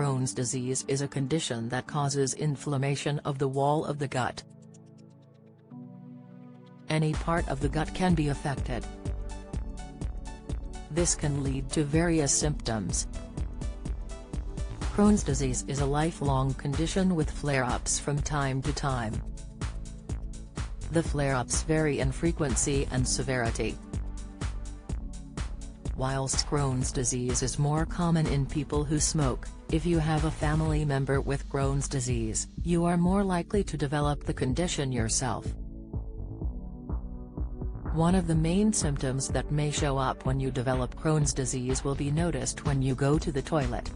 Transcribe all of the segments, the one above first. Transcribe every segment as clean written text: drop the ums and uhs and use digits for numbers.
Crohn's disease is a condition that causes inflammation of the wall of the gut. Any part of the gut can be affected. This can lead to various symptoms. Crohn's disease is a lifelong condition with flare-ups from time to time. The flare-ups vary in frequency and severity. Whilst Crohn's disease is more common in people who smoke, if you have a family member with Crohn's disease, you are more likely to develop the condition yourself. One of the main symptoms that may show up when you develop Crohn's disease will be noticed when you go to the toilet.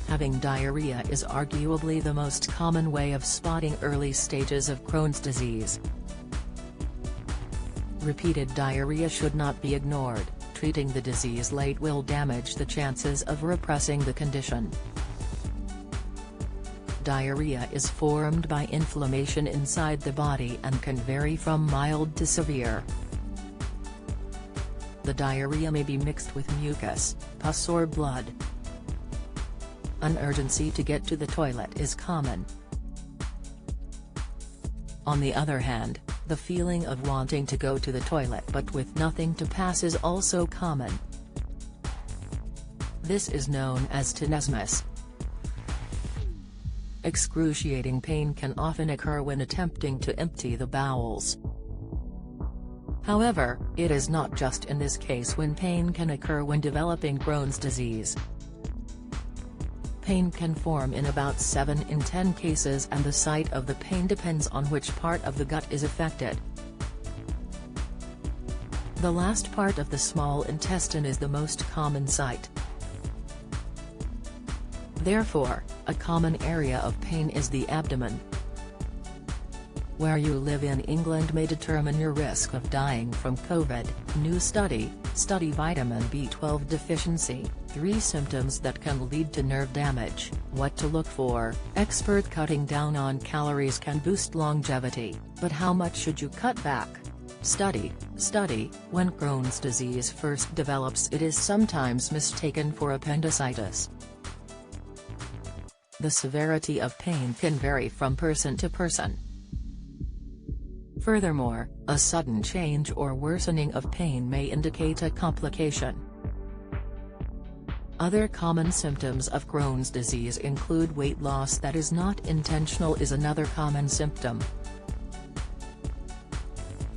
Having diarrhea is arguably the most common way of spotting early stages of Crohn's disease. Repeated diarrhea should not be ignored. Treating the disease late will damage the chances of repressing the condition. Diarrhea is formed by inflammation inside the body and can vary from mild to severe. The diarrhea may be mixed with mucus, pus or blood. An urgency to get to the toilet is common. On the other hand, the feeling of wanting to go to the toilet but with nothing to pass is also common. This is known as tenesmus. Excruciating pain can often occur when attempting to empty the bowels. However, it is not just in this case when pain can occur when developing Crohn's disease. Pain can form in about 7 in 10 cases, and the site of the pain depends on which part of the gut is affected. The last part of the small intestine is the most common site. Therefore, a common area of pain is the abdomen. Where you live in England may determine your risk of dying from COVID. New study vitamin B12 deficiency, 3 symptoms that can lead to nerve damage, what to look for. Expert cutting down on calories can boost longevity, but how much should you cut back? Study, when Crohn's disease first develops, it is sometimes mistaken for appendicitis. The severity of pain can vary from person to person. Furthermore, a sudden change or worsening of pain may indicate a complication. Other common symptoms of Crohn's disease include weight loss that is not intentional is another common symptom.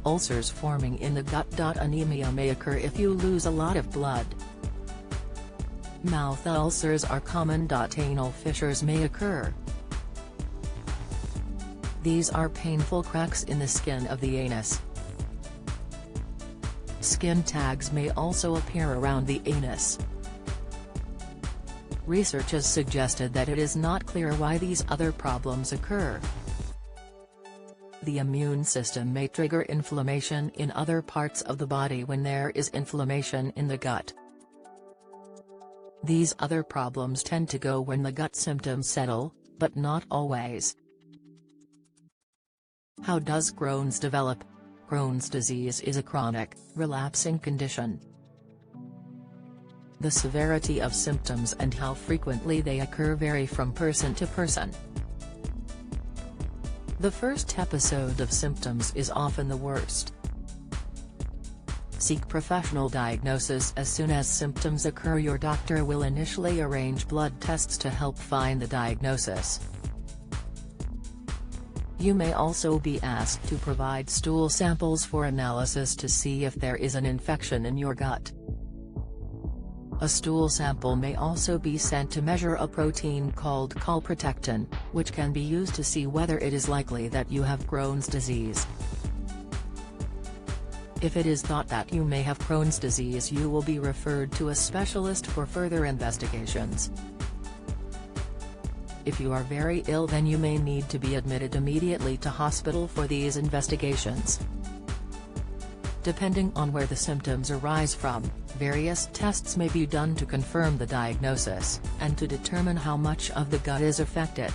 Ulcers forming in the gut. Anemia may occur if you lose a lot of blood. Mouth ulcers are common. Anal fissures may occur. These are painful cracks in the skin of the anus. Skin tags may also appear around the anus. Research has suggested that it is not clear why these other problems occur. The immune system may trigger inflammation in other parts of the body when there is inflammation in the gut. These other problems tend to go when the gut symptoms settle, but not always. How does Crohn's develop? Crohn's disease is a chronic, relapsing condition. The severity of symptoms and how frequently they occur vary from person to person. The first episode of symptoms is often the worst. Seek professional diagnosis as soon as symptoms occur. Your doctor will initially arrange blood tests to help find the diagnosis. You may also be asked to provide stool samples for analysis to see if there is an infection in your gut. A stool sample may also be sent to measure a protein called calprotectin, which can be used to see whether it is likely that you have Crohn's disease. If it is thought that you may have Crohn's disease, you will be referred to a specialist for further investigations. If you are very ill, then you may need to be admitted immediately to hospital for these investigations. Depending on where the symptoms arise from, various tests may be done to confirm the diagnosis, and to determine how much of the gut is affected.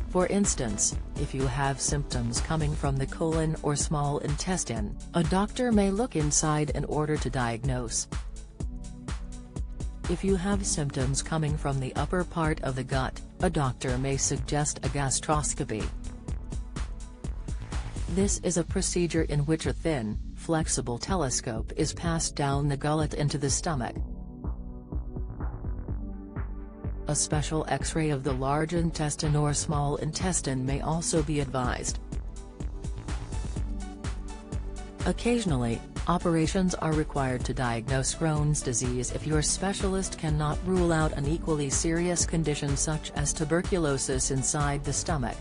For instance, if you have symptoms coming from the colon or small intestine, a doctor may look inside in order to diagnose. If you have symptoms coming from the upper part of the gut, a doctor may suggest a gastroscopy. This is a procedure in which a thin, flexible telescope is passed down the gullet into the stomach. A special X-ray of the large intestine or small intestine may also be advised. Occasionally, operations are required to diagnose Crohn's disease if your specialist cannot rule out an equally serious condition such as tuberculosis inside the stomach.